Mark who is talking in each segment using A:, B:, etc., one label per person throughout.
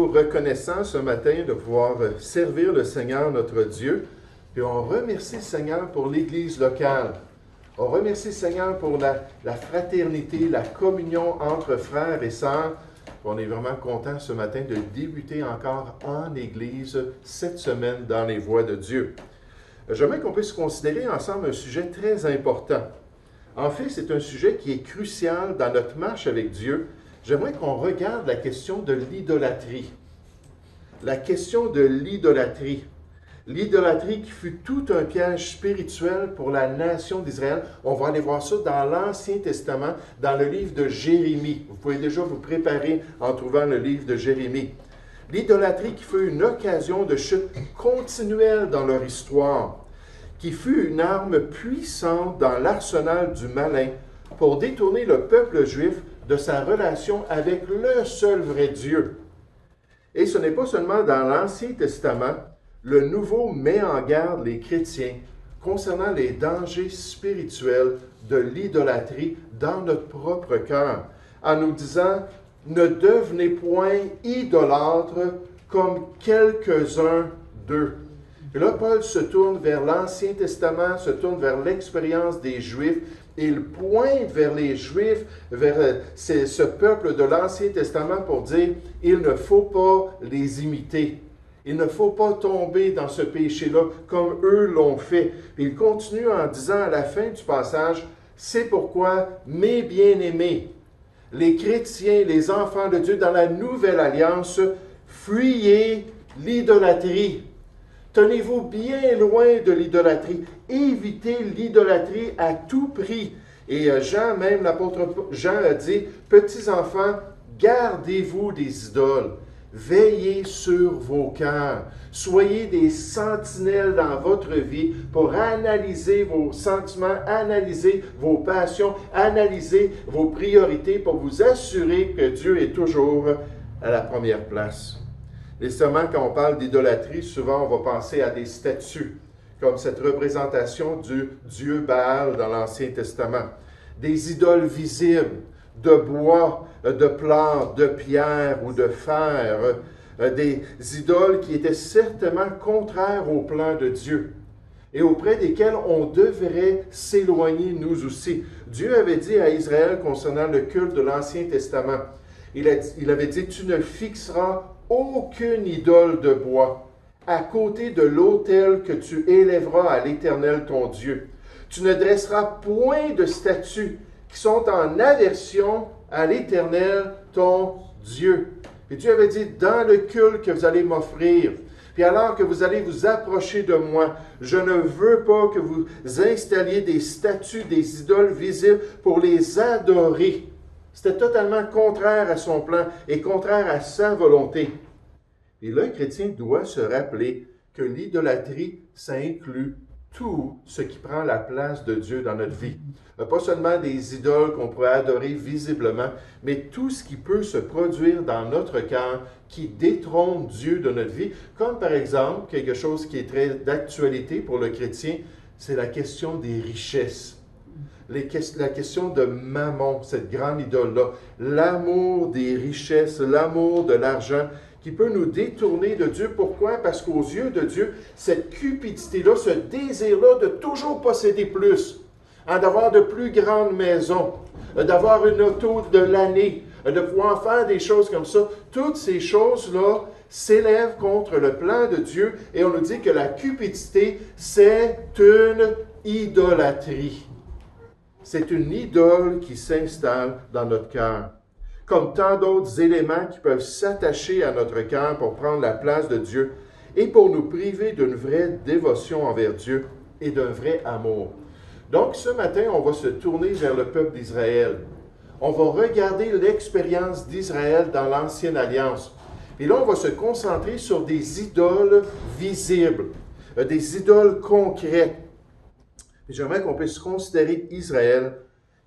A: reconnaissants ce matin de pouvoir servir le Seigneur notre Dieu. Puis on remercie le Seigneur pour l'Église locale. On remercie le Seigneur pour la fraternité, la communion entre frères et sœurs. On est vraiment content ce matin de débuter encore en Église cette semaine dans les voies de Dieu. J'aimerais qu'on puisse considérer ensemble un sujet très important. En fait, c'est un sujet qui est crucial dans notre marche avec Dieu. J'aimerais qu'on regarde la question de l'idolâtrie. La question de l'idolâtrie. L'idolâtrie qui fut tout un piège spirituel pour la nation d'Israël. On va aller voir ça dans l'Ancien Testament, dans le livre de Jérémie. Vous pouvez déjà vous préparer en trouvant le livre de Jérémie. L'idolâtrie qui fut une occasion de chute continuelle dans leur histoire, qui fut une arme puissante dans l'arsenal du malin pour détourner le peuple juif de sa relation avec le seul vrai Dieu. Et ce n'est pas seulement dans l'Ancien Testament, le Nouveau met en garde les chrétiens concernant les dangers spirituels de l'idolâtrie dans notre propre cœur, en nous disant « Ne devenez point idolâtres comme quelques-uns d'eux ». Et là, Paul se tourne vers l'Ancien Testament, se tourne vers l'expérience des Juifs, et il pointe vers les Juifs, vers ce peuple de l'Ancien Testament pour dire « Il ne faut pas les imiter ». Il ne faut pas tomber dans ce péché-là comme eux l'ont fait. Puis il continue en disant à la fin du passage, « C'est pourquoi, mes bien-aimés, les chrétiens, les enfants de Dieu dans la nouvelle alliance, fuyez l'idolâtrie. Tenez-vous bien loin de l'idolâtrie. Évitez l'idolâtrie à tout prix. » Et Jean, même l'apôtre Jean a dit, « Petits enfants, gardez-vous des idoles. Veillez sur vos cœurs. Soyez des sentinelles dans votre vie pour analyser vos sentiments, analyser vos passions, analyser vos priorités pour vous assurer que Dieu est toujours à la première place. » Et seulement quand on parle d'idolâtrie, souvent on va penser à des statues, comme cette représentation du Dieu Baal dans l'Ancien Testament. Des idoles visibles, de bois, de plantes, de pierre ou de fer, des idoles qui étaient certainement contraires au plan de Dieu et auprès desquels on devrait s'éloigner nous aussi. Dieu avait dit à Israël concernant le culte de l'Ancien Testament, il avait dit « Tu ne fixeras aucune idole de bois à côté de l'autel que tu élèveras à l'Éternel ton Dieu. Tu ne dresseras point de statues qui sont en aversion à l'Éternel, ton Dieu. » Et Dieu avait dit, dans le culte que vous allez m'offrir, puis alors que vous allez vous approcher de moi, je ne veux pas que vous installiez des statues, des idoles visibles pour les adorer. C'était totalement contraire à son plan et contraire à sa volonté. Et là, le chrétien doit se rappeler que l'idolâtrie, ça inclut tout ce qui prend la place de Dieu dans notre vie. Pas seulement des idoles qu'on pourrait adorer visiblement, mais tout ce qui peut se produire dans notre cœur qui détrône Dieu de notre vie, comme par exemple, quelque chose qui est très d'actualité pour le chrétien, c'est la question des richesses. La question de Mammon, cette grande idole-là, l'amour des richesses, l'amour de l'argent, qui peut nous détourner de Dieu. Pourquoi? Parce qu'aux yeux de Dieu, cette cupidité-là, ce désir-là de toujours posséder plus, d'avoir de plus grandes maisons, d'avoir une auto de l'année, de pouvoir faire des choses comme ça, toutes ces choses-là s'élèvent contre le plan de Dieu et on nous dit que la cupidité, c'est une idolâtrie. C'est une idole qui s'installe dans notre cœur. Comme tant d'autres éléments qui peuvent s'attacher à notre cœur pour prendre la place de Dieu et pour nous priver d'une vraie dévotion envers Dieu et d'un vrai amour. Donc, ce matin, on va se tourner vers le peuple d'Israël. On va regarder l'expérience d'Israël dans l'Ancienne Alliance. Et là, on va se concentrer sur des idoles visibles, des idoles concrètes. Et j'aimerais qu'on puisse considérer Israël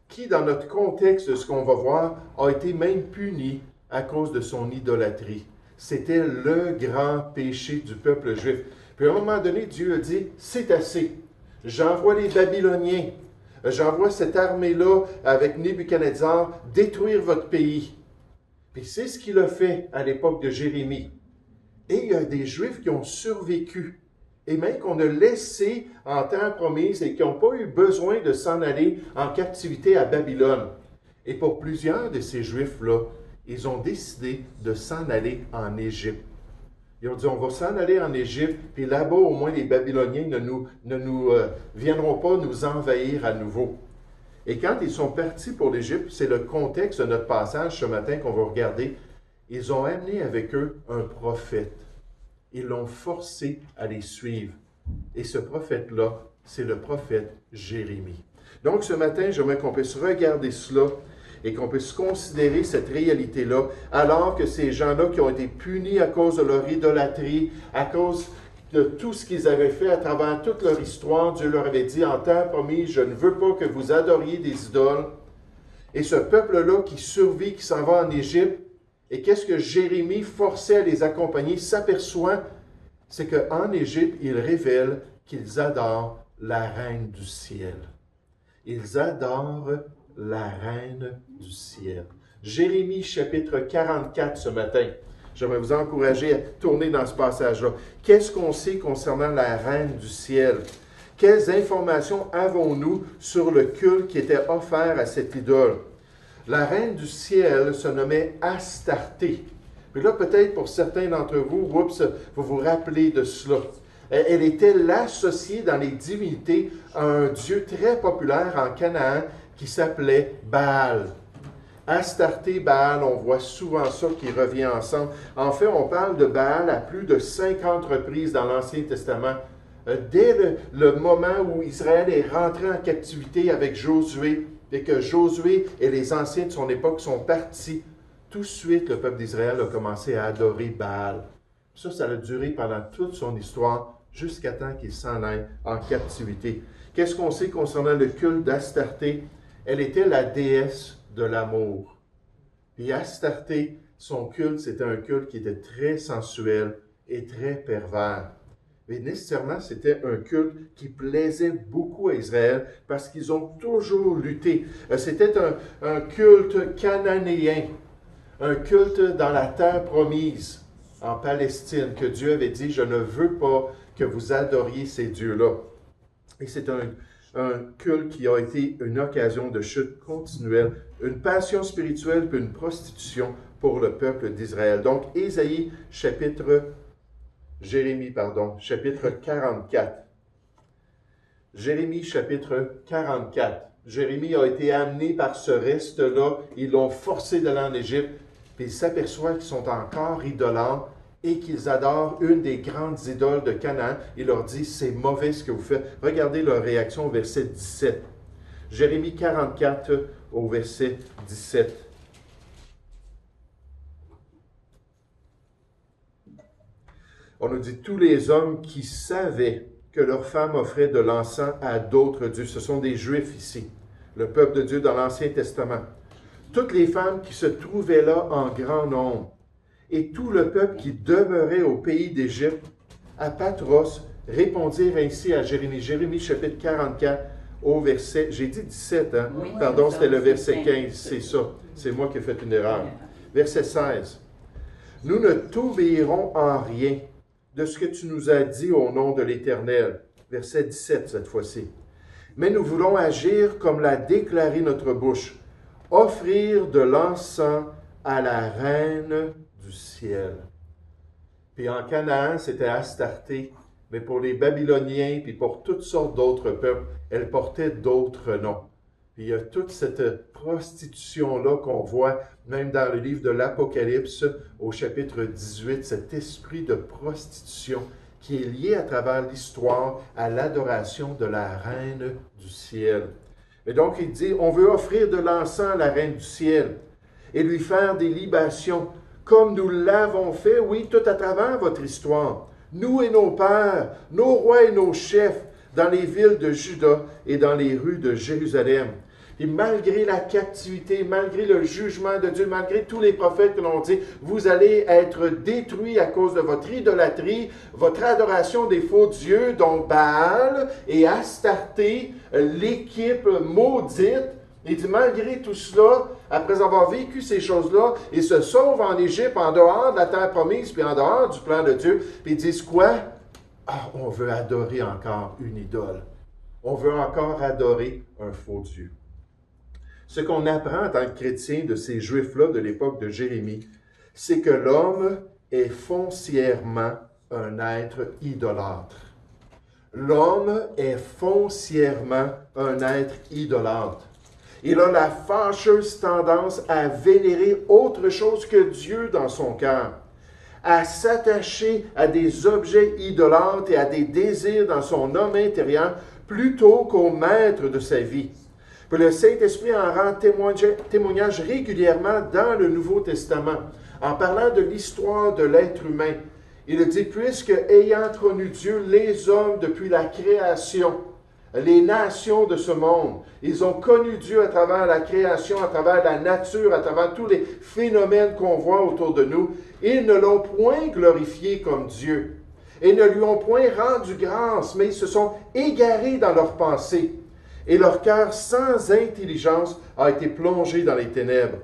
A: qui, dans notre contexte de ce qu'on va voir, a été même puni à cause de son idolâtrie. C'était le grand péché du peuple juif. Puis à un moment donné, Dieu a dit, c'est assez. J'envoie les Babyloniens. J'envoie cette armée-là avec Nebuchadnezzar détruire votre pays. Puis c'est ce qu'il a fait à l'époque de Jérémie. Et il y a des Juifs qui ont survécu, et même qu'on a laissé en terre promise et qui n'ont pas eu besoin de s'en aller en captivité à Babylone. Et pour plusieurs de ces Juifs-là, ils ont décidé de s'en aller en Égypte. Ils ont dit, on va s'en aller en Égypte, puis là-bas, au moins, les Babyloniens ne nous viendront pas nous envahir à nouveau. Et quand ils sont partis pour l'Égypte, c'est le contexte de notre passage ce matin qu'on va regarder, ils ont amené avec eux un prophète. Ils l'ont forcé à les suivre. Et ce prophète-là, c'est le prophète Jérémie. Donc ce matin, j'aimerais qu'on puisse regarder cela et qu'on puisse considérer cette réalité-là, alors que ces gens-là qui ont été punis à cause de leur idolâtrie, à cause de tout ce qu'ils avaient fait à travers toute leur histoire, Dieu leur avait dit en terre promise, je ne veux pas que vous adoriez des idoles. Et ce peuple-là qui survit, qui s'en va en Égypte, et qu'est-ce que Jérémie forçait à les accompagner, s'aperçoit, c'est qu'en Égypte, il révèle qu'ils adorent la reine du ciel. Ils adorent la reine du ciel. Jérémie chapitre 44 ce matin. J'aimerais vous encourager à tourner dans ce passage-là. Qu'est-ce qu'on sait concernant la reine du ciel? Quelles informations avons-nous sur le culte qui était offert à cette idole? La reine du ciel se nommait Astarté. Puis là, peut-être pour certains d'entre vous, vous vous rappelez de cela. Elle était l'associée dans les divinités à un dieu très populaire en Canaan qui s'appelait Baal. Astarté, Baal, on voit souvent ça qui revient ensemble. En fait, on parle de Baal à plus de 50 reprises dans l'Ancien Testament. Dès le moment où Israël est rentré en captivité avec Josué, et que Josué et les anciens de son époque sont partis, tout de suite, le peuple d'Israël a commencé à adorer Baal. Ça a duré pendant toute son histoire, jusqu'à temps qu'il s'en aille en captivité. Qu'est-ce qu'on sait concernant le culte d'Astarté? Elle était la déesse de l'amour. Puis Astarté, son culte, c'était un culte qui était très sensuel et très pervers. Mais nécessairement, c'était un culte qui plaisait beaucoup à Israël parce qu'ils ont toujours lutté. C'était un culte cananéen, un culte dans la terre promise, en Palestine, que Dieu avait dit, je ne veux pas que vous adoriez ces dieux-là. Et c'est un culte qui a été une occasion de chute continuelle, une passion spirituelle puis une prostitution pour le peuple d'Israël. Donc, Jérémie, chapitre 44. Jérémie, chapitre 44. Jérémie a été amené par ce reste-là. Ils l'ont forcé d'aller en Égypte. Puis ils s'aperçoivent qu'ils sont encore idolâtres et qu'ils adorent une des grandes idoles de Canaan. Il leur dit, c'est mauvais ce que vous faites. Regardez leur réaction au verset 17. Jérémie 44 au verset 17. On nous dit, tous les hommes qui savaient que leurs femmes offraient de l'encens à d'autres dieux, ce sont des Juifs ici, le peuple de Dieu dans l'Ancien Testament. Toutes les femmes qui se trouvaient là en grand nombre, et tout le peuple qui demeurait au pays d'Égypte, à Patros, répondirent ainsi à Jérémie. Jérémie chapitre 44 au verset, j'ai dit 17, hein? Oui, pardon, c'était le verset 15, c'est ça. C'est moi qui ai fait une erreur. Verset 16. Nous ne t'obéirons en rien de ce que tu nous as dit au nom de l'Éternel. Verset 17 cette fois-ci. Mais nous voulons agir comme l'a déclaré notre bouche, offrir de l'encens à la reine du ciel. Puis en Canaan, c'était Astarté, mais pour les Babyloniens, puis pour toutes sortes d'autres peuples, elle portait d'autres noms. Puis il y a toute cette prostitution-là qu'on voit même dans le livre de l'Apocalypse, au chapitre 18, cet esprit de prostitution qui est lié à travers l'histoire à l'adoration de la reine du ciel. Et donc il dit, on veut offrir de l'encens à la reine du ciel et lui faire des libations, comme nous l'avons fait, oui, tout à travers votre histoire. Nous et nos pères, nos rois et nos chefs, dans les villes de Juda et dans les rues de Jérusalem. Et malgré la captivité, malgré le jugement de Dieu, malgré tous les prophètes qui l'ont dit, vous allez être détruits à cause de votre idolâtrie, votre adoration des faux dieux, dont Baal et Astarté, l'équipe maudite Il dit, malgré tout cela, après avoir vécu ces choses-là, il se sauve en Égypte, en dehors de la terre promise, puis en dehors du plan de Dieu. Puis ils disent quoi? Ah, on veut adorer encore une idole. On veut encore adorer un faux Dieu. Ce qu'on apprend en tant que chrétien de ces Juifs-là de l'époque de Jérémie, c'est que l'homme est foncièrement un être idolâtre. L'homme est foncièrement un être idolâtre. Il a la fâcheuse tendance à vénérer autre chose que Dieu dans son cœur, à s'attacher à des objets idolâtres et à des désirs dans son homme intérieur plutôt qu'au maître de sa vie. Puis le Saint-Esprit en rend témoignage régulièrement dans le Nouveau Testament, en parlant de l'histoire de l'être humain. Il dit, puisque ayant connu Dieu, les hommes depuis la création, les nations de ce monde, ils ont connu Dieu à travers la création, à travers la nature, à travers tous les phénomènes qu'on voit autour de nous. Ils ne l'ont point glorifié comme Dieu et ne lui ont point rendu grâce, mais ils se sont égarés dans leurs pensées. Et leur cœur sans intelligence a été plongé dans les ténèbres.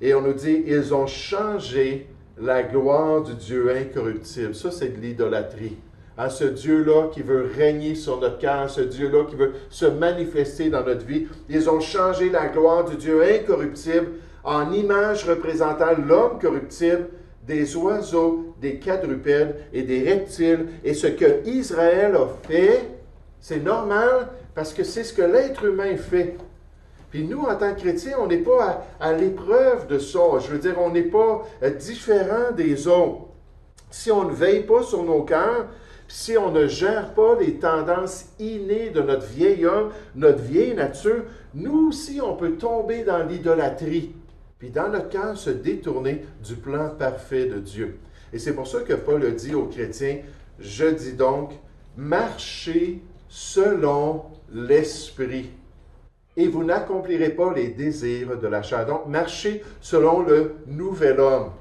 A: Et on nous dit, ils ont changé la gloire du Dieu incorruptible. Ça, c'est de l'idolâtrie. Hein, ce Dieu-là qui veut régner sur notre cœur, ce Dieu-là qui veut se manifester dans notre vie. Ils ont changé la gloire du Dieu incorruptible en image représentant l'homme corruptible, des oiseaux, des quadrupèdes et des reptiles. Et ce que Israël a fait, c'est normal parce que c'est ce que l'être humain fait. Puis nous, en tant que chrétiens, on n'est pas à l'épreuve de ça. Je veux dire, on n'est pas différent des autres. Si on ne veille pas sur nos cœurs, si on ne gère pas les tendances innées de notre vieil homme, notre vieille nature, nous aussi, on peut tomber dans l'idolâtrie. Puis dans notre cœur, se détourner du plan parfait de Dieu. Et c'est pour ça que Paul a dit aux chrétiens, je dis donc, marchez selon l'Esprit. Et vous n'accomplirez pas les désirs de la chair. Donc, marchez selon le nouvel homme,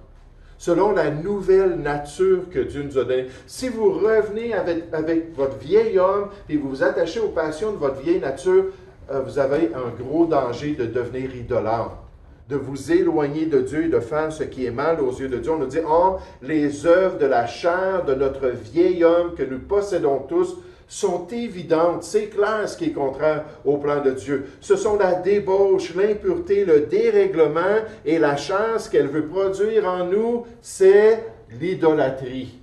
A: selon la nouvelle nature que Dieu nous a donnée. Si vous revenez avec votre vieil homme et vous vous attachez aux passions de votre vieille nature, vous avez un gros danger de devenir idolâtre, de vous éloigner de Dieu et de faire ce qui est mal aux yeux de Dieu. On nous dit, oh, les œuvres de la chair de notre vieil homme que nous possédons tous, sont évidentes. C'est clair ce qui est contraire au plan de Dieu. Ce sont la débauche, l'impureté, le dérèglement et la chair, ce qu'elle veut produire en nous, c'est l'idolâtrie.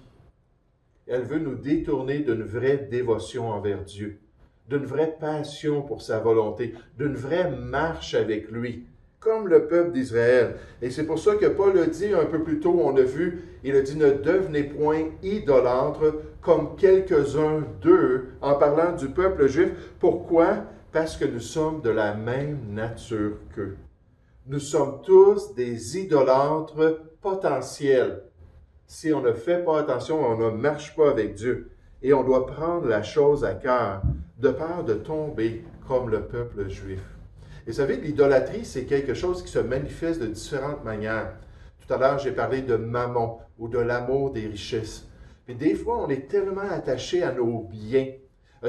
A: Elle veut nous détourner d'une vraie dévotion envers Dieu, d'une vraie passion pour sa volonté, d'une vraie marche avec lui, comme le peuple d'Israël. Et c'est pour ça que Paul a dit un peu plus tôt, on a vu, il a dit « Ne devenez point idolâtres comme quelques-uns d'eux » en parlant du peuple juif. Pourquoi? Parce que nous sommes de la même nature qu'eux. Nous sommes tous des idolâtres potentiels. Si on ne fait pas attention, on ne marche pas avec Dieu. Et on doit prendre la chose à cœur, de peur de tomber comme le peuple juif. Et vous savez, l'idolâtrie, c'est quelque chose qui se manifeste de différentes manières. Tout à l'heure, j'ai parlé de mammon ou de l'amour des richesses. Puis des fois, on est tellement attaché à nos biens,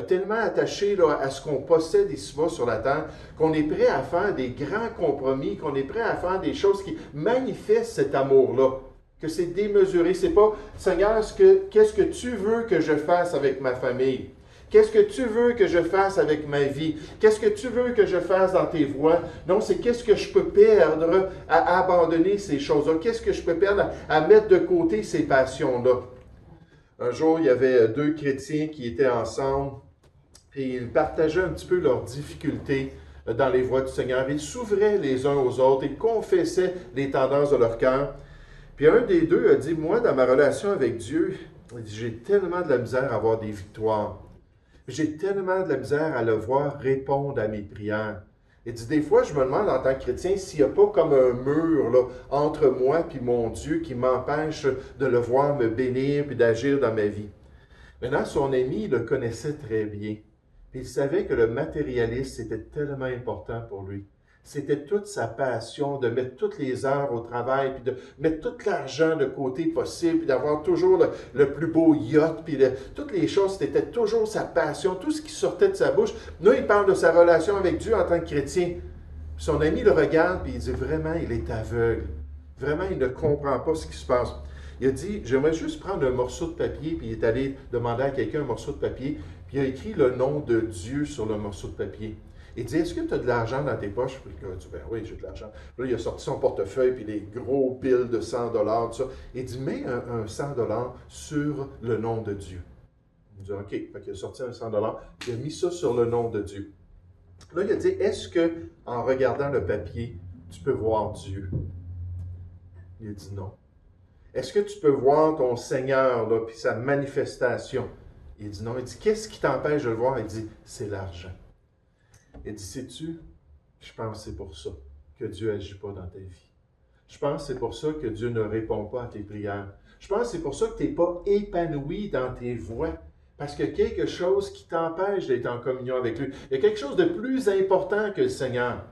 A: tellement attaché là, à ce qu'on possède ici-bas sur la terre, qu'on est prêt à faire des grands compromis, qu'on est prêt à faire des choses qui manifestent cet amour-là, que c'est démesuré. C'est pas, Seigneur, qu'est-ce que tu veux que je fasse avec ma famille? Qu'est-ce que tu veux que je fasse avec ma vie? Qu'est-ce que tu veux que je fasse dans tes voies? Non, c'est qu'est-ce que je peux perdre à abandonner ces choses-là? Qu'est-ce que je peux perdre à mettre de côté ces passions-là? Un jour, il y avait deux chrétiens qui étaient ensemble et ils partageaient un petit peu leurs difficultés dans les voies du Seigneur. Ils s'ouvraient les uns aux autres, ils confessaient les tendances de leur cœur. Puis un des deux a dit, moi, dans ma relation avec Dieu, j'ai tellement de la misère à avoir des victoires. J'ai tellement de la misère à le voir répondre à mes prières. Il dit, des fois, je me demande en tant que chrétien s'il n'y a pas comme un mur là, entre moi et mon Dieu qui m'empêche de le voir me bénir et d'agir dans ma vie. Maintenant, son ami le connaissait très bien. Il savait que le matérialisme, c'était tellement important pour lui. C'était toute sa passion de mettre toutes les heures au travail, puis de mettre tout l'argent de côté possible, puis d'avoir toujours le plus beau yacht, puis toutes les choses, c'était toujours sa passion, tout ce qui sortait de sa bouche. Là, il parle de sa relation avec Dieu en tant que chrétien. Son ami le regarde et il dit vraiment, il est aveugle. Vraiment, il ne comprend pas ce qui se passe. Il a dit, j'aimerais juste prendre un morceau de papier, puis il est allé demander à quelqu'un un morceau de papier, puis il a écrit le nom de Dieu sur le morceau de papier. Il dit, est-ce que tu as de l'argent dans tes poches? Puis le gars a dit, ben oui, j'ai de l'argent. Puis là, il a sorti son portefeuille, puis des gros piles de 100 $, tout ça. Il dit, mets un 100 $ sur le nom de Dieu. Il dit, OK. Fait qu'il a sorti un 100 $, il a mis ça sur le nom de Dieu. Là, il a dit, est-ce que, en regardant le papier, tu peux voir Dieu? Il a dit non. Est-ce que tu peux voir ton Seigneur, là, puis sa manifestation? Il dit non. Il dit, qu'est-ce qui t'empêche de le voir? Il dit, c'est l'argent. Il dit, sais-tu, je pense que c'est pour ça que Dieu n'agit pas dans ta vie. Je pense que c'est pour ça que Dieu ne répond pas à tes prières. Je pense que c'est pour ça que tu n'es pas épanoui dans tes voies. Parce qu'il y a quelque chose qui t'empêche d'être en communion avec lui. Il y a quelque chose de plus important que le Seigneur.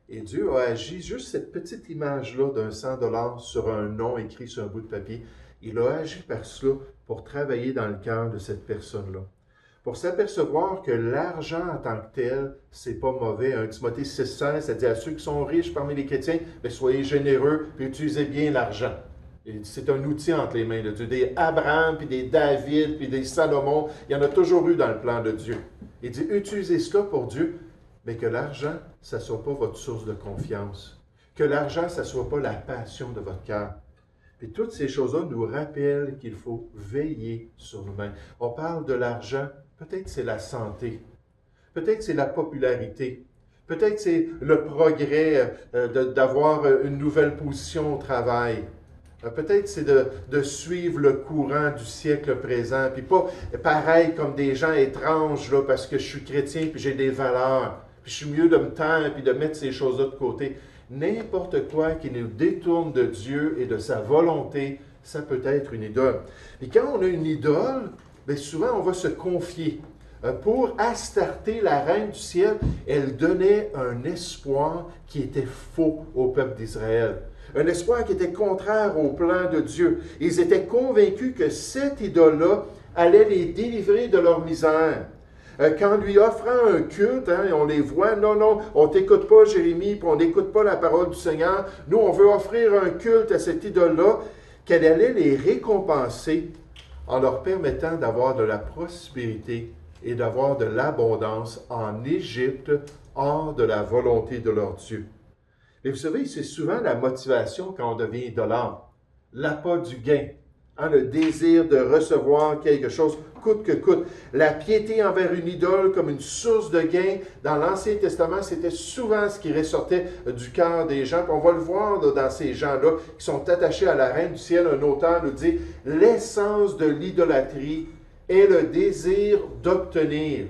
A: Et Dieu a agi, juste cette petite image-là d'un 100 $ sur un nom écrit sur un bout de papier, il a agi par cela pour travailler dans le cœur de cette personne-là. Pour s'apercevoir que l'argent en tant que tel, c'est pas mauvais. 1 Timothée 6,16, ça dit à ceux qui sont riches parmi les chrétiens, bien, soyez généreux et utilisez bien l'argent. C'est un outil entre les mains de Dieu. Des Abraham, puis des David, puis des Salomon, il y en a toujours eu dans le plan de Dieu. Il dit, utilisez cela pour Dieu, mais que l'argent, ça ne soit pas votre source de confiance. Que l'argent, ça ne soit pas la passion de votre cœur. Puis toutes ces choses-là nous rappellent qu'il faut veiller sur nous-mêmes. On parle de l'argent, peut-être c'est la santé, peut-être c'est la popularité, peut-être c'est le progrès d'avoir une nouvelle position au travail. Peut-être c'est de suivre le courant du siècle présent, puis pas pareil comme des gens étranges là, parce que je suis chrétien puis j'ai des valeurs. Puis je suis mieux de me taire puis de mettre ces choses-là de côté. N'importe quoi qui nous détourne de Dieu et de sa volonté, ça peut être une idole. Et quand on a une idole, bien souvent on va se confier. Pour Astarté, la reine du ciel, elle donnait un espoir qui était faux au peuple d'Israël. Un espoir qui était contraire au plan de Dieu. Ils étaient convaincus que cette idole-là allait les délivrer de leur misère. Qu'en lui offrant un culte, on les voit, non, on ne t'écoute pas, Jérémie, puis on n'écoute pas la parole du Seigneur. Nous, on veut offrir un culte à cette idole-là, qu'elle allait les récompenser en leur permettant d'avoir de la prospérité et d'avoir de l'abondance en Égypte, hors de la volonté de leur Dieu. Mais vous savez, c'est souvent la motivation quand on devient idolâtre. L'appât du gain, le désir de recevoir quelque chose, coûte que coûte. La piété envers une idole comme une source de gain, dans l'Ancien Testament, c'était souvent ce qui ressortait du cœur des gens. Puis on va le voir là, dans ces gens-là qui sont attachés à la Reine du ciel. Un auteur nous dit « L'essence de l'idolâtrie est le désir d'obtenir. »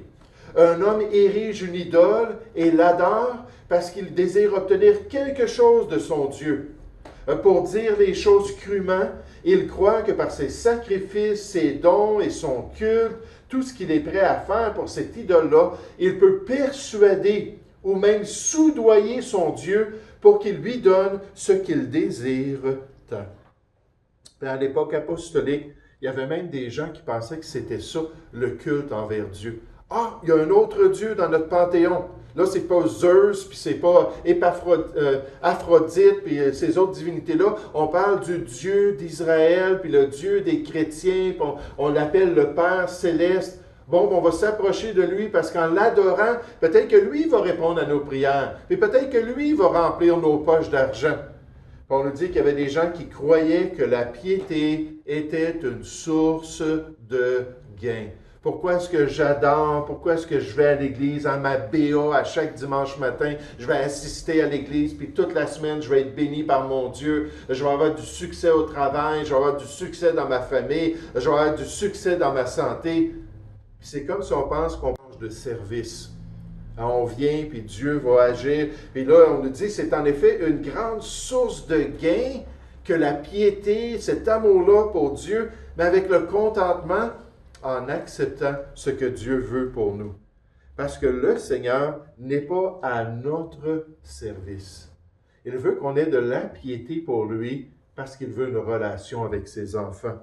A: Un homme érige une idole et l'adore parce qu'il désire obtenir quelque chose de son Dieu. Pour dire les choses crûment, il croit que par ses sacrifices, ses dons et son culte, tout ce qu'il est prêt à faire pour cette idole-là, il peut persuader ou même soudoyer son Dieu pour qu'il lui donne ce qu'il désire tant. À l'époque apostolique, il y avait même des gens qui pensaient que c'était ça, le culte envers Dieu. Ah, il y a un autre Dieu dans notre panthéon. Là, c'est pas Zeus, puis c'est pas Aphrodite, puis ces autres divinités-là. On parle du Dieu d'Israël, puis le Dieu des chrétiens, puis on l'appelle le Père céleste. Bon, on va s'approcher de lui parce qu'en l'adorant, peut-être que lui va répondre à nos prières, puis peut-être que lui va remplir nos poches d'argent. Puis on nous dit qu'il y avait des gens qui croyaient que la piété était une source de gain. Pourquoi est-ce que j'adore? Pourquoi est-ce que je vais à l'église en ma BA à chaque dimanche matin? Je vais assister à l'église, puis toute la semaine, je vais être béni par mon Dieu. Je vais avoir du succès au travail, je vais avoir du succès dans ma famille, je vais avoir du succès dans ma santé. Puis c'est comme si on pense qu'on mange de service. On vient, puis Dieu va agir. Puis là, on nous dit, c'est en effet une grande source de gain que la piété, cet amour-là pour Dieu, mais avec le contentement, en acceptant ce que Dieu veut pour nous. Parce que le Seigneur n'est pas à notre service. Il veut qu'on ait de la piété pour lui parce qu'il veut une relation avec ses enfants.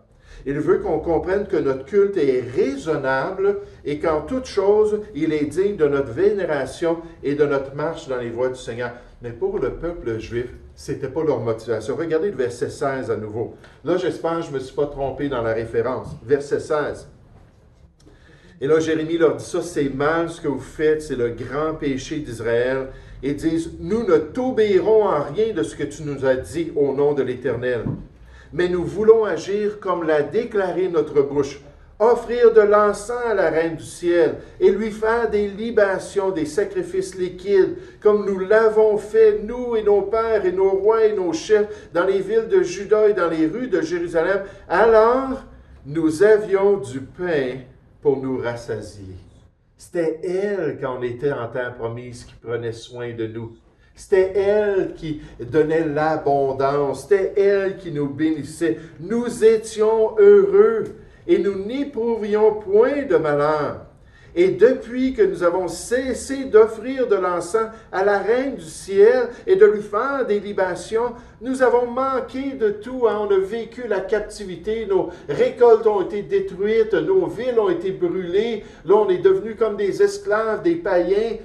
A: Il veut qu'on comprenne que notre culte est raisonnable et qu'en toute chose, il est digne de notre vénération et de notre marche dans les voies du Seigneur. Mais pour le peuple juif, ce n'était pas leur motivation. Regardez le verset 16 à nouveau. Là, j'espère que je ne me suis pas trompé dans la référence. Verset 16. Et là, Jérémie leur dit ça, c'est mal ce que vous faites, c'est le grand péché d'Israël. Ils disent, nous ne t'obéirons en rien de ce que tu nous as dit au nom de l'Éternel. Mais nous voulons agir comme l'a déclaré notre bouche, offrir de l'encens à la Reine du ciel et lui faire des libations, des sacrifices liquides, comme nous l'avons fait, nous et nos pères et nos rois et nos chefs, dans les villes de Juda et dans les rues de Jérusalem. Alors, nous avions du pain pour nous rassasier. C'était elle, quand on était en terre promise, qui prenait soin de nous. C'était elle qui donnait l'abondance. C'était elle qui nous bénissait. Nous étions heureux et nous n'éprouvions point de malheur. Et depuis que nous avons cessé d'offrir de l'encens à la Reine du ciel et de lui faire des libations, nous avons manqué de tout. On a vécu la captivité, nos récoltes ont été détruites, nos villes ont été brûlées. Là, on est devenus comme des esclaves, des païens. Et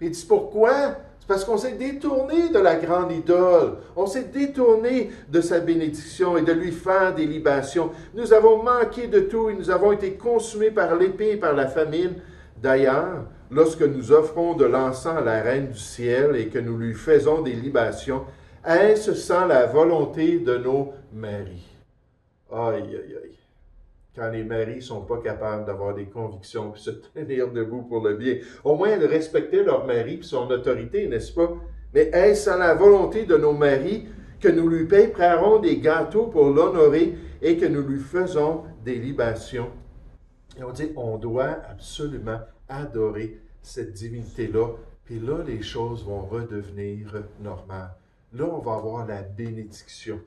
A: il dit pourquoi? Parce qu'on s'est détourné de la grande idole. On s'est détourné de sa bénédiction et de lui faire des libations. Nous avons manqué de tout et nous avons été consumés par l'épée et par la famine. D'ailleurs, lorsque nous offrons de l'encens à la Reine du ciel et que nous lui faisons des libations, est-ce sans la volonté de nos maris? Aïe, aïe, aïe. Quand les maris ne sont pas capables d'avoir des convictions et se tenir debout pour le bien. Au moins, de respecter leur mari et son autorité, n'est-ce pas? Mais est-ce à la volonté de nos maris que nous lui préparons des gâteaux pour l'honorer et que nous lui faisons des libations? Et on dit, on doit absolument adorer cette divinité-là. Puis là, les choses vont redevenir normales. Là, on va avoir la bénédiction.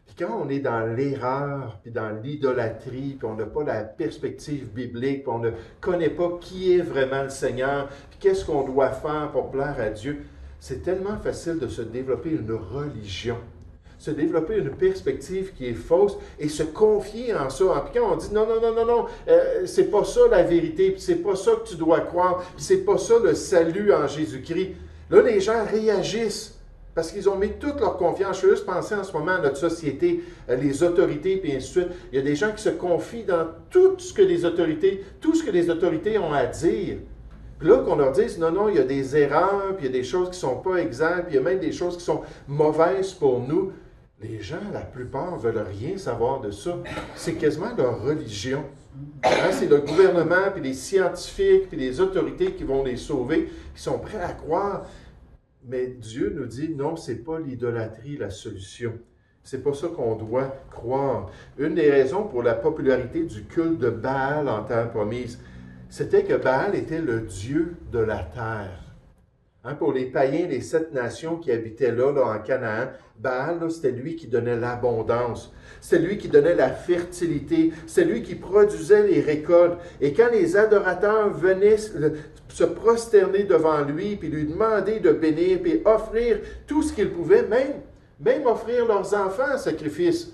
A: Puis quand on est dans l'erreur, puis dans l'idolâtrie, puis on n'a pas la perspective biblique, puis on ne connaît pas qui est vraiment le Seigneur, puis qu'est-ce qu'on doit faire pour plaire à Dieu, c'est tellement facile de se développer une religion, se développer une perspective qui est fausse et se confier en ça. Puis quand on dit non, c'est pas ça la vérité, puis c'est pas ça que tu dois croire, puis c'est pas ça le salut en Jésus-Christ, là les gens réagissent. Parce qu'ils ont mis toute leur confiance. Je veux juste penser en ce moment à notre société, les autorités, puis ainsi de suite. Il y a des gens qui se confient dans tout ce que les autorités ont à dire. Puis là, qu'on leur dise, non, il y a des erreurs, puis il y a des choses qui ne sont pas exactes, puis il y a même des choses qui sont mauvaises pour nous. Les gens, la plupart, ne veulent rien savoir de ça. C'est quasiment leur religion. Hein, c'est le gouvernement, puis les scientifiques, puis les autorités qui vont les sauver, qui sont prêts à croire. Mais Dieu nous dit, non, ce n'est pas l'idolâtrie la solution. Ce n'est pas ça qu'on doit croire. Une des raisons pour la popularité du culte de Baal en terre promise, c'était que Baal était le dieu de la terre. Hein, pour les païens, les 7 nations qui habitaient là en Canaan, Baal, là, c'était lui qui donnait l'abondance. C'est lui qui donnait la fertilité. C'est lui qui produisait les récoltes. Et quand les adorateurs venaient se prosterner devant lui, puis lui demander de bénir, puis offrir tout ce qu'ils pouvaient, même offrir leurs enfants en sacrifice.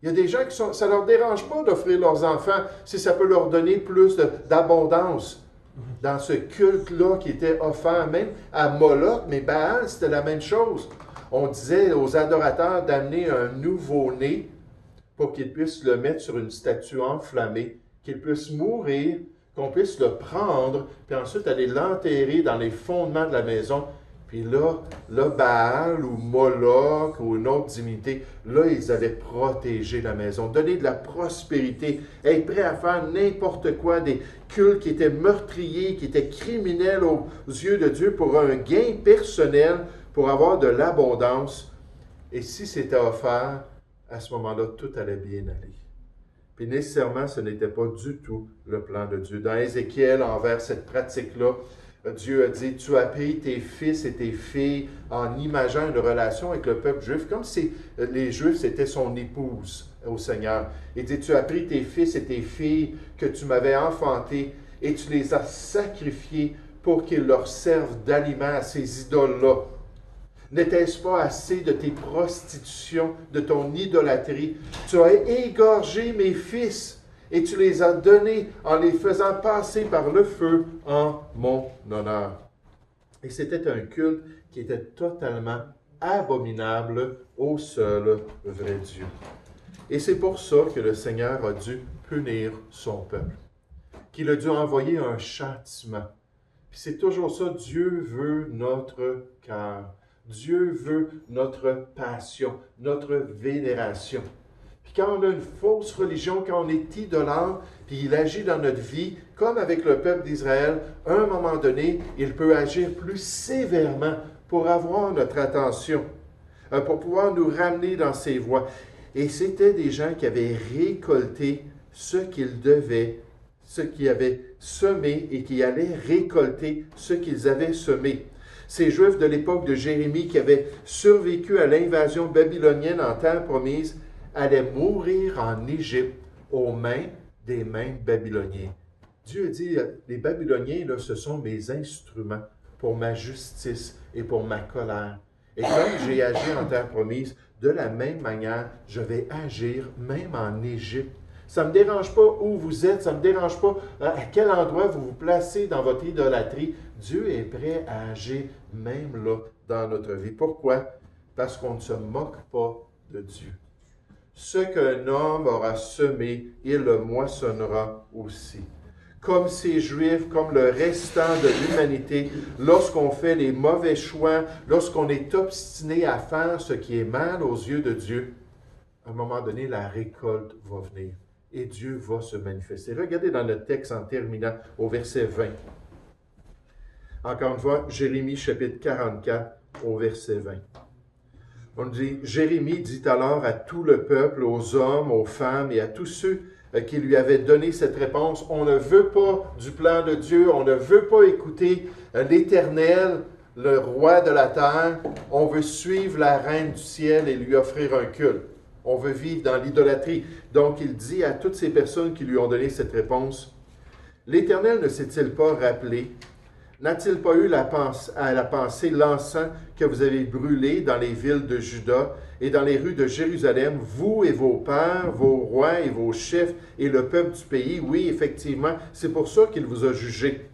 A: Il y a des gens ça ne leur dérange pas d'offrir leurs enfants si ça peut leur donner plus d'abondance. Dans ce culte-là qui était offert même à Moloch, mais Baal, c'était la même chose. On disait aux adorateurs d'amener un nouveau-né pour qu'ils puissent le mettre sur une statue enflammée, qu'il puisse mourir, qu'on puisse le prendre, puis ensuite aller l'enterrer dans les fondements de la maison. Puis là, Baal ou Moloch ou une autre divinité, là, ils allaient protéger la maison, donner de la prospérité, être prêts à faire n'importe quoi, des cultes qui étaient meurtriers, qui étaient criminels aux yeux de Dieu pour un gain personnel, pour avoir de l'abondance. Et si c'était offert, à ce moment-là, tout allait bien aller. Puis nécessairement, ce n'était pas du tout le plan de Dieu. Dans Ézéchiel, envers cette pratique-là, Dieu a dit, tu as pris tes fils et tes filles en imaginant une relation avec le peuple juif, comme si les Juifs étaient son épouse au Seigneur. Il dit, tu as pris tes fils et tes filles que tu m'avais enfantés et tu les as sacrifiés pour qu'ils leur servent d'aliment à ces idoles-là. N'était-ce pas assez de tes prostitutions, de ton idolâtrie? Tu as égorgé mes fils et tu les as donnés en les faisant passer par le feu en mon honneur. Et c'était un culte qui était totalement abominable au seul vrai Dieu. Et c'est pour ça que le Seigneur a dû punir son peuple, qu'il a dû envoyer un châtiment. Puis c'est toujours ça, Dieu veut notre cœur. Dieu veut notre passion, notre vénération. Puis quand on a une fausse religion, quand on est idolâtre, puis il agit dans notre vie, comme avec le peuple d'Israël, à un moment donné, il peut agir plus sévèrement pour avoir notre attention, pour pouvoir nous ramener dans ses voies. Et c'était des gens qui avaient récolté ce qu'ils devaient, ce qu'ils avaient semé et qui allaient récolter ce qu'ils avaient semé. Ces Juifs de l'époque de Jérémie qui avaient survécu à l'invasion babylonienne en terre promise allaient mourir en Égypte aux mains des mêmes Babyloniens. Dieu dit, les Babyloniens, là, ce sont mes instruments pour ma justice et pour ma colère. Et comme j'ai agi en terre promise, de la même manière, je vais agir même en Égypte. Ça ne me dérange pas où vous êtes, ça ne me dérange pas à quel endroit vous vous placez dans votre idolâtrie. Dieu est prêt à agir même là dans notre vie. Pourquoi? Parce qu'on ne se moque pas de Dieu. Ce qu'un homme aura semé, il le moissonnera aussi. Comme ces Juifs, comme le restant de l'humanité, lorsqu'on fait les mauvais choix, lorsqu'on est obstiné à faire ce qui est mal aux yeux de Dieu, à un moment donné, la récolte va venir et Dieu va se manifester. Regardez dans notre texte en terminant au verset 20. Encore une fois, Jérémie chapitre 44 au verset 20. On dit, Jérémie dit alors à tout le peuple, aux hommes, aux femmes et à tous ceux qui lui avaient donné cette réponse, on ne veut pas du plan de Dieu, on ne veut pas écouter l'Éternel, le roi de la terre, on veut suivre la reine du ciel et lui offrir un culte. On veut vivre dans l'idolâtrie. Donc il dit à toutes ces personnes qui lui ont donné cette réponse, l'Éternel ne s'est-il pas rappelé? N'a-t-il pas eu à la pensée l'encens que vous avez brûlé dans les villes de Juda et dans les rues de Jérusalem, vous et vos pères, vos rois et vos chefs et le peuple du pays? Oui, effectivement, c'est pour ça qu'il vous a jugé.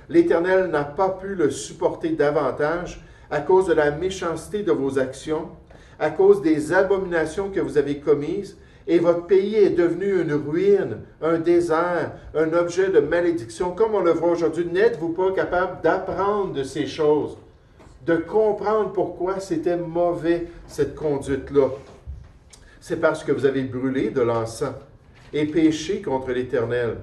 A: L'Éternel n'a pas pu le supporter davantage à cause de la méchanceté de vos actions, à cause des abominations que vous avez commises, et votre pays est devenu une ruine, un désert, un objet de malédiction. Comme on le voit aujourd'hui, n'êtes-vous pas capable d'apprendre de ces choses, de comprendre pourquoi c'était mauvais cette conduite-là? C'est parce que vous avez brûlé de l'encens et péché contre l'Éternel,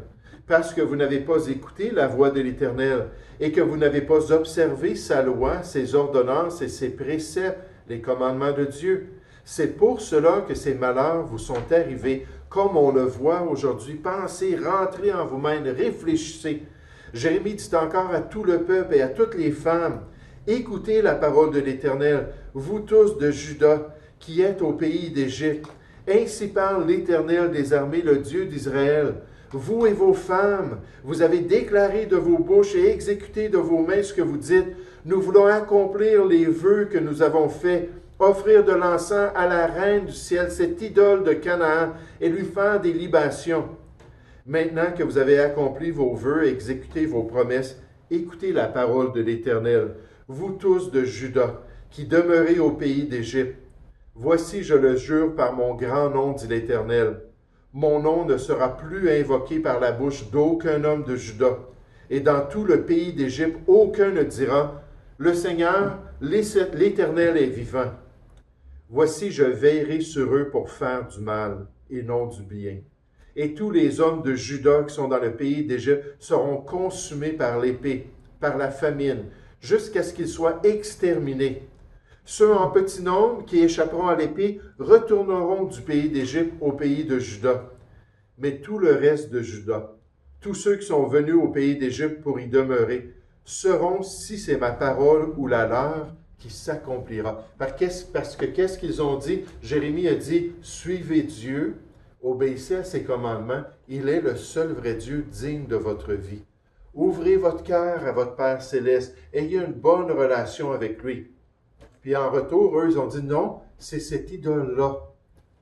A: parce que vous n'avez pas écouté la voix de l'Éternel et que vous n'avez pas observé sa loi, ses ordonnances et ses préceptes, les commandements de Dieu. C'est pour cela que ces malheurs vous sont arrivés, comme on le voit aujourd'hui. Pensez, rentrez en vous-même, réfléchissez. Jérémie dit encore à tout le peuple et à toutes les femmes, écoutez la parole de l'Éternel, vous tous de Juda, qui êtes au pays d'Égypte. Ainsi parle l'Éternel des armées, le Dieu d'Israël. Vous et vos femmes, vous avez déclaré de vos bouches et exécuté de vos mains ce que vous dites. Nous voulons accomplir les vœux que nous avons faits, offrir de l'encens à la reine du ciel, cette idole de Canaan, et lui faire des libations. Maintenant que vous avez accompli vos vœux et exécuté vos promesses, écoutez la parole de l'Éternel, vous tous de Juda, qui demeurez au pays d'Égypte. Voici, je le jure par mon grand nom, dit l'Éternel, mon nom ne sera plus invoqué par la bouche d'aucun homme de Juda, et dans tout le pays d'Égypte, aucun ne dira, le Seigneur, l'Éternel est vivant. Voici, je veillerai sur eux pour faire du mal et non du bien. Et tous les hommes de Juda qui sont dans le pays d'Égypte seront consumés par l'épée, par la famine, jusqu'à ce qu'ils soient exterminés. Ceux en petit nombre qui échapperont à l'épée retourneront du pays d'Égypte au pays de Juda. Mais tout le reste de Juda, tous ceux qui sont venus au pays d'Égypte pour y demeurer, seront, si c'est ma parole ou la leur, qui s'accomplira. Parce que qu'est-ce qu'ils ont dit? Jérémie a dit, suivez Dieu, obéissez à ses commandements, il est le seul vrai Dieu digne de votre vie. Ouvrez votre cœur à votre Père céleste, ayez une bonne relation avec lui. Puis Puis en retour, eux, ils ont dit non, c'est cette idole-là,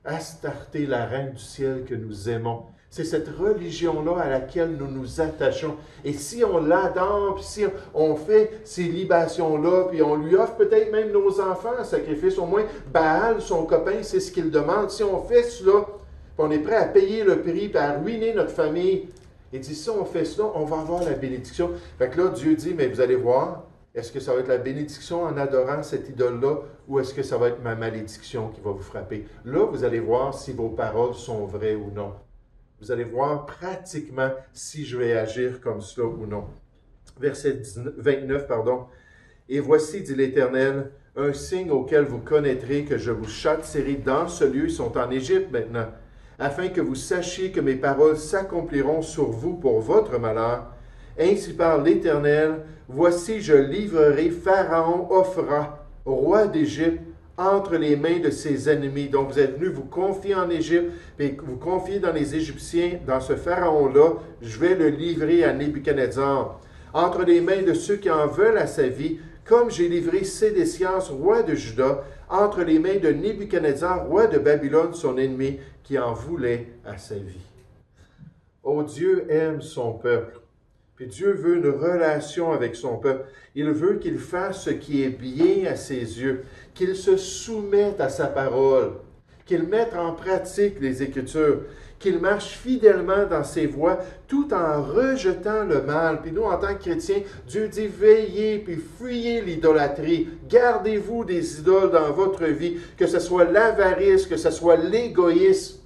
A: Astarté, la reine du ciel que nous aimons. C'est cette religion-là à laquelle nous nous attachons. Et si on l'adore, puis si on fait ces libations-là, puis on lui offre peut-être même nos enfants en sacrifice, au moins Baal, son copain, c'est ce qu'il demande. Si on fait cela, puis on est prêt à payer le prix, puis à ruiner notre famille, il dit, si on fait cela, on va avoir la bénédiction. Fait que là, Dieu dit, mais vous allez voir, est-ce que ça va être la bénédiction en adorant cette idole-là, ou est-ce que ça va être ma malédiction qui va vous frapper? Là, vous allez voir si vos paroles sont vraies ou non. Vous allez voir pratiquement si je vais agir comme cela ou non. Verset 29, pardon. « Et voici, dit l'Éternel, un signe auquel vous connaîtrez que je vous châtierai dans ce lieu. » Ils sont en Égypte maintenant. « Afin que vous sachiez que mes paroles s'accompliront sur vous pour votre malheur. Ainsi parle l'Éternel, voici, je livrerai Pharaon Hophra, roi d'Égypte, entre les mains de ses ennemis. » Donc, vous êtes venus vous confier en Égypte, et vous confier dans les Égyptiens, dans ce Pharaon-là, je vais le livrer à Nebuchadnezzar, entre les mains de ceux qui en veulent à sa vie, comme j'ai livré Sédécias, roi de Juda, entre les mains de Nebuchadnezzar, roi de Babylone, son ennemi, qui en voulait à sa vie. Oh, Dieu aime son peuple. Puis Dieu veut une relation avec son peuple. Il veut qu'il fasse ce qui est bien à ses yeux, qu'il se soumette à sa parole, qu'il mette en pratique les Écritures, qu'il marche fidèlement dans ses voies, tout en rejetant le mal. Puis nous, en tant que chrétiens, Dieu dit, veillez, puis fuyez l'idolâtrie. Gardez-vous des idoles dans votre vie, que ce soit l'avarice, que ce soit l'égoïsme.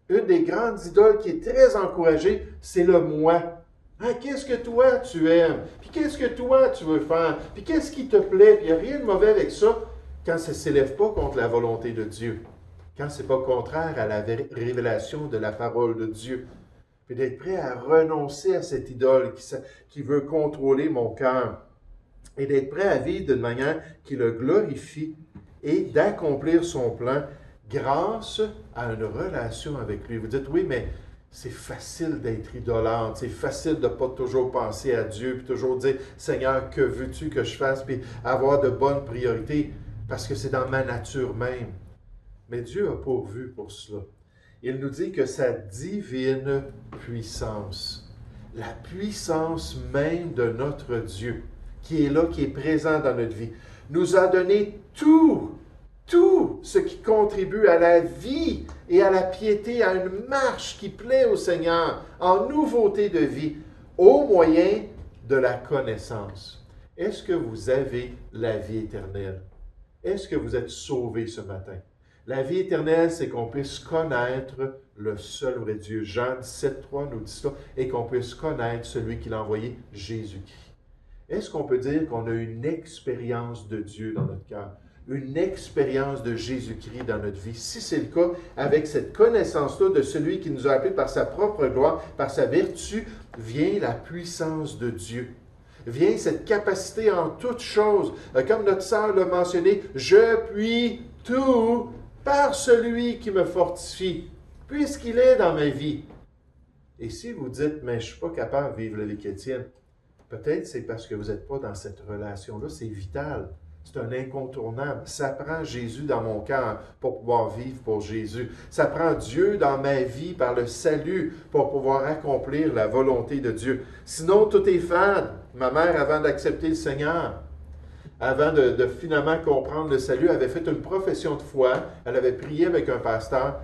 A: Une des grandes idoles qui est très encouragée, c'est le moi. Hein, qu'est-ce que toi tu aimes? Puis qu'est-ce que toi tu veux faire? Puis qu'est-ce qui te plaît? Puis il n'y a rien de mauvais avec ça quand ça ne s'élève pas contre la volonté de Dieu. Quand ce n'est pas contraire à la révélation de la parole de Dieu. Puis d'être prêt à renoncer à cette idole qui veut contrôler mon cœur. Et d'être prêt à vivre d'une manière qui le glorifie et d'accomplir son plan grâce à une relation avec lui. Vous dites, oui, mais c'est facile d'être idolâtre, c'est facile de ne pas toujours penser à Dieu, puis toujours dire, Seigneur, que veux-tu que je fasse, puis avoir de bonnes priorités, parce que c'est dans ma nature même. Mais Dieu a pourvu pour cela. Il nous dit que sa divine puissance, la puissance même de notre Dieu, qui est là, qui est présent dans notre vie, nous a donné tout ce qui contribue à la vie et à la piété, à une marche qui plaît au Seigneur, en nouveauté de vie, au moyen de la connaissance. Est-ce que vous avez la vie éternelle? Est-ce que vous êtes sauvés ce matin? La vie éternelle, c'est qu'on puisse connaître le seul vrai Dieu. Jean 17,3 nous dit ça, et qu'on puisse connaître celui qui l'a envoyé, Jésus-Christ. Est-ce qu'on peut dire qu'on a une expérience de Dieu dans notre cœur? Une expérience de Jésus-Christ dans notre vie? Si c'est le cas, avec cette connaissance-là de celui qui nous a appelés par sa propre gloire, par sa vertu, vient la puissance de Dieu. Vient cette capacité en toutes choses. Comme notre sœur l'a mentionné, je puis tout par celui qui me fortifie, puisqu'il est dans ma vie. Et si vous dites, mais je ne suis pas capable de vivre la vie chrétienne, peut-être c'est parce que vous n'êtes pas dans cette relation-là, c'est vital. C'est un incontournable. Ça prend Jésus dans mon cœur pour pouvoir vivre pour Jésus. Ça prend Dieu dans ma vie par le salut pour pouvoir accomplir la volonté de Dieu. Sinon, tout est fade. Ma mère, avant d'accepter le Seigneur, avant de finalement comprendre le salut, avait fait une profession de foi. Elle avait prié avec un pasteur.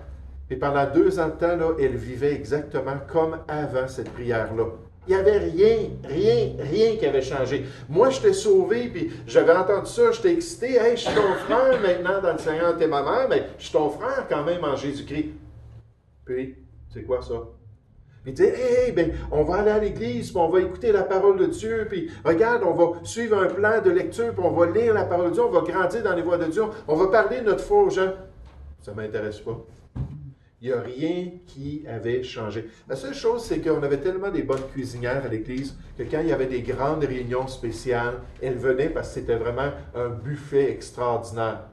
A: Et pendant 2 ans de temps, là, elle vivait exactement comme avant cette prière-là. Il n'y avait rien qui avait changé. Moi, je t'ai sauvé, puis j'avais entendu ça, j'étais excité. Hey, je suis ton frère maintenant dans le Seigneur, t'es ma mère, mais je suis ton frère quand même en Jésus-Christ. Puis, c'est quoi ça? Puis tu dis, hey, ben, on va aller à l'église, puis on va écouter la parole de Dieu, puis regarde, on va suivre un plan de lecture, puis on va lire la parole de Dieu, on va grandir dans les voies de Dieu, on va parler de notre foi aux gens. Ça ne m'intéresse pas. Il n'y a rien qui avait changé. La seule chose, c'est qu'on avait tellement des bonnes cuisinières à l'église que quand il y avait des grandes réunions spéciales, elles venaient parce que c'était vraiment un buffet extraordinaire.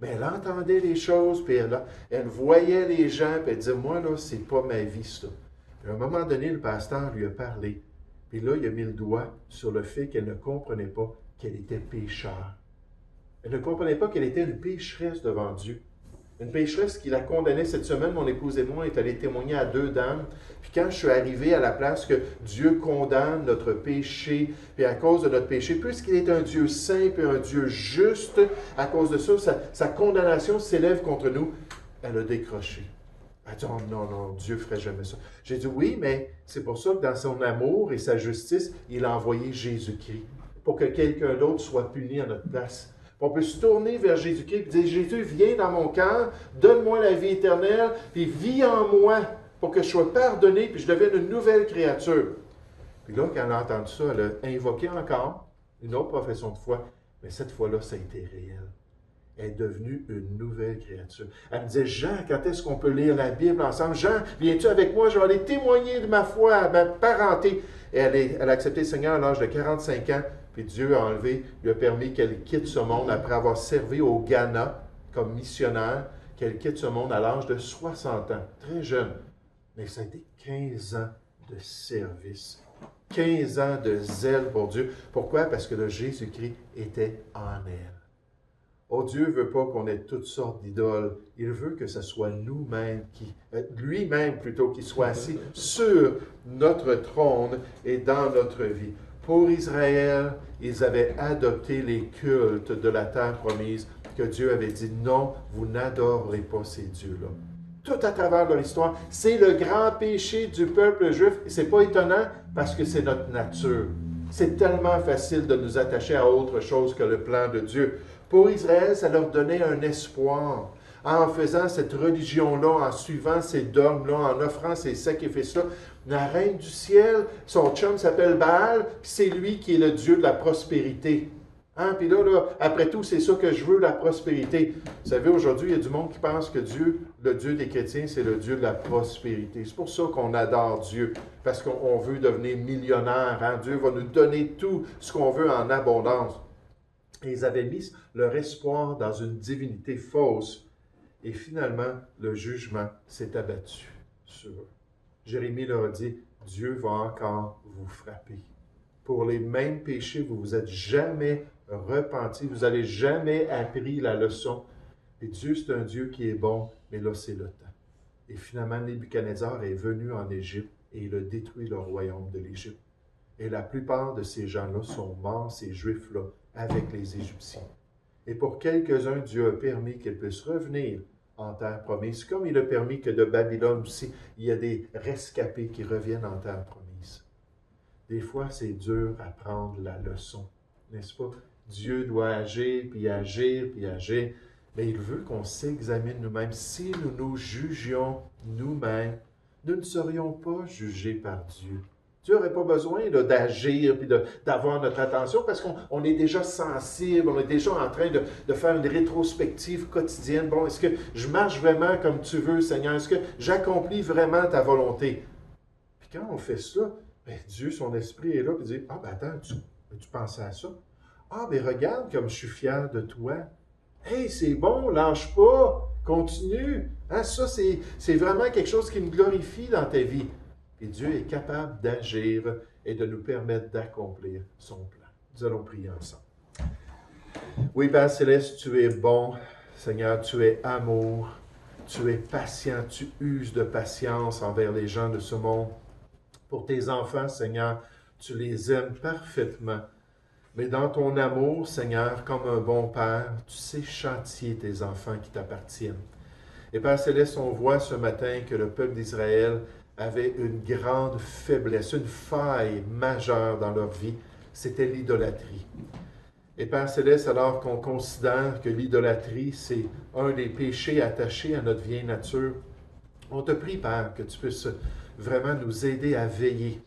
A: Mais elle entendait les choses, puis elle voyait les gens, puis elle disait, moi, là, c'est pas ma vie, ça. Puis à un moment donné, le pasteur lui a parlé. Puis là, il a mis le doigt sur le fait qu'elle ne comprenait pas qu'elle était pécheur. Elle ne comprenait pas qu'elle était une pécheresse devant Dieu. Une pécheresse qui la condamnait. Cette semaine, mon épouse et moi, on est allés témoigner à 2 dames. Puis quand je suis arrivé à la place que Dieu condamne notre péché, puis à cause de notre péché, puisqu'il est un Dieu saint et un Dieu juste, à cause de ça, sa condamnation s'élève contre nous. Elle a décroché. Elle a dit, oh non, non, Dieu ne ferait jamais ça. J'ai dit, oui, mais c'est pour ça que dans son amour et sa justice, il a envoyé Jésus-Christ, pour que quelqu'un d'autre soit puni à notre place. On peut se tourner vers Jésus-Christ et dire, Jésus, viens dans mon cœur, donne-moi la vie éternelle, puis vis en moi pour que je sois pardonné, puis je devienne une nouvelle créature. Puis là, quand elle a entendu ça, elle a invoqué encore une autre profession de foi, mais cette fois-là, ça a été réel. Elle est devenue une nouvelle créature. Elle me disait, Jean, quand est-ce qu'on peut lire la Bible ensemble? Jean, viens-tu avec moi? Je vais aller témoigner de ma foi à ma parenté. Et elle a accepté le Seigneur à l'âge de 45 ans. Puis Dieu a enlevé, lui a permis qu'elle quitte ce monde après avoir servi au Ghana comme missionnaire, qu'elle quitte ce monde à l'âge de 60 ans, très jeune. Mais ça a été 15 ans de service, 15 ans de zèle pour Dieu. Pourquoi? Parce que le Jésus-Christ était en elle. Oh, Dieu ne veut pas qu'on ait toutes sortes d'idoles. Il veut que ce soit nous-mêmes, lui-même plutôt, qui soit assis sur notre trône et dans notre vie. Pour Israël, ils avaient adopté les cultes de la terre promise, que Dieu avait dit, non, vous n'adorerez pas ces dieux-là. Tout à travers de l'histoire, c'est le grand péché du peuple juif. Et ce n'est pas étonnant parce que c'est notre nature. C'est tellement facile de nous attacher à autre chose que le plan de Dieu. Pour Israël, ça leur donnait un espoir. En faisant cette religion-là, en suivant ces dogmes-là, en offrant ces sacrifices-là, la reine du ciel, son chum s'appelle Baal, puis c'est lui qui est le Dieu de la prospérité. Hein? Puis là, après tout, c'est ça que je veux, la prospérité. Vous savez, aujourd'hui, il y a du monde qui pense que Dieu, le Dieu des chrétiens, c'est le Dieu de la prospérité. C'est pour ça qu'on adore Dieu, parce qu'on veut devenir millionnaire. Hein? Dieu va nous donner tout ce qu'on veut en abondance. Et ils avaient mis leur espoir dans une divinité fausse. Et finalement, le jugement s'est abattu sur eux. Jérémie leur a dit, Dieu va encore vous frapper. Pour les mêmes péchés, vous ne vous êtes jamais repenti, vous n'avez jamais appris la leçon. Et Dieu, c'est un Dieu qui est bon, mais là, c'est le temps. Et finalement, Nebuchadnezzar est venu en Égypte et il a détruit le royaume de l'Égypte. Et la plupart de ces gens-là sont morts, ces Juifs-là, avec les Égyptiens. Et pour quelques-uns, Dieu a permis qu'ils puissent revenir en terre promise, comme il a permis que de Babylone aussi, il y a des rescapés qui reviennent en terre promise. Des fois, c'est dur à prendre la leçon, n'est-ce pas? Dieu doit agir, puis agir, puis agir, mais il veut qu'on s'examine nous-mêmes. Si nous nous jugions nous-mêmes, nous ne serions pas jugés par Dieu. Dieu n'aurait pas besoin d'agir et d'avoir notre attention parce qu'on est déjà sensible, on est déjà en train de faire une rétrospective quotidienne. Bon, est-ce que je marche vraiment comme tu veux, Seigneur? Est-ce que j'accomplis vraiment ta volonté? Puis quand on fait ça, bien, Dieu, son esprit est là et dit, ah ben attends, tu pensais à ça? Ah ben regarde comme je suis fier de toi. Hey, c'est bon, lâche pas, continue. Hein, ça, c'est vraiment quelque chose qui me glorifie dans ta vie. Et Dieu est capable d'agir et de nous permettre d'accomplir son plan. Nous allons prier ensemble. Oui, Père Céleste, tu es bon. Seigneur, tu es amour. Tu es patient. Tu uses de patience envers les gens de ce monde. Pour tes enfants, Seigneur, tu les aimes parfaitement. Mais dans ton amour, Seigneur, comme un bon Père, tu sais châtier tes enfants qui t'appartiennent. Et Père Céleste, on voit ce matin que le peuple d'Israël avait une grande faiblesse, une faille majeure dans leur vie, c'était l'idolâtrie. Et Père Céleste, alors qu'on considère que l'idolâtrie, c'est un des péchés attachés à notre vieille nature, on te prie, Père, que tu puisses vraiment nous aider à veiller,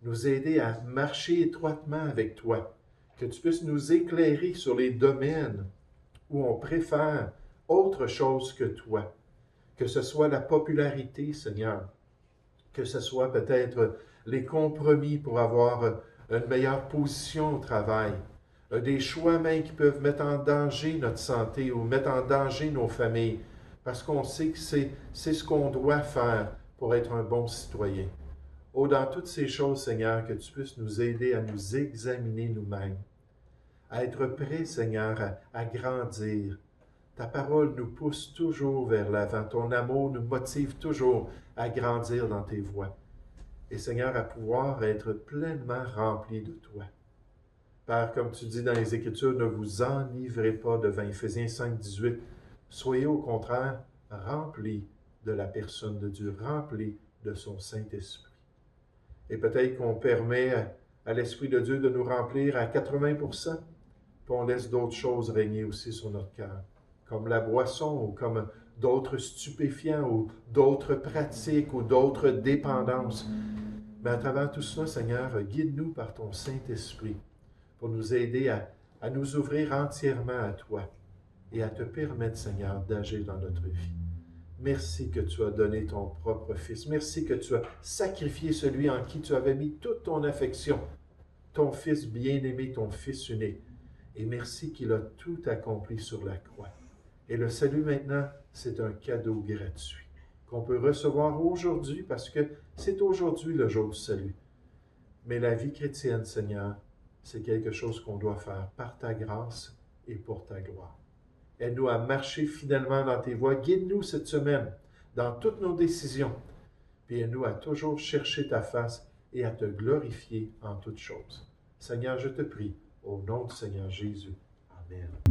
A: nous aider à marcher étroitement avec toi, que tu puisses nous éclairer sur les domaines où on préfère autre chose que toi, que ce soit la popularité, Seigneur, que ce soit peut-être les compromis pour avoir une meilleure position au travail, des choix même qui peuvent mettre en danger notre santé ou mettre en danger nos familles, parce qu'on sait que c'est ce qu'on doit faire pour être un bon citoyen. Oh, dans toutes ces choses, Seigneur, que tu puisses nous aider à nous examiner nous-mêmes, à être prêts, Seigneur, à grandir. Ta parole nous pousse toujours vers l'avant. Ton amour nous motive toujours à grandir dans tes voies. Et Seigneur, à pouvoir être pleinement remplis de toi. Père, comme tu dis dans les Écritures, ne vous enivrez pas de vin. Éphésiens 5, 18. Soyez au contraire remplis de la personne de Dieu, remplis de son Saint-Esprit. Et peut-être qu'on permet à l'Esprit de Dieu de nous remplir à 80%, puis on laisse d'autres choses régner aussi sur notre cœur, comme la boisson ou comme d'autres stupéfiants ou d'autres pratiques ou d'autres dépendances. Mais à travers tout cela, Seigneur, guide-nous par ton Saint-Esprit pour nous aider à nous ouvrir entièrement à toi et à te permettre, Seigneur, d'agir dans notre vie. Merci que tu as donné ton propre Fils. Merci que tu as sacrifié celui en qui tu avais mis toute ton affection, ton Fils bien-aimé, ton Fils unique. Et merci qu'il a tout accompli sur la croix. Et le salut maintenant, c'est un cadeau gratuit qu'on peut recevoir aujourd'hui parce que c'est aujourd'hui le jour du salut. Mais la vie chrétienne, Seigneur, c'est quelque chose qu'on doit faire par ta grâce et pour ta gloire. Aide-nous à marcher fidèlement dans tes voies. Guide-nous cette semaine dans toutes nos décisions. Puis aide-nous à toujours chercher ta face et à te glorifier en toutes choses. Seigneur, je te prie, au nom du Seigneur Jésus. Amen.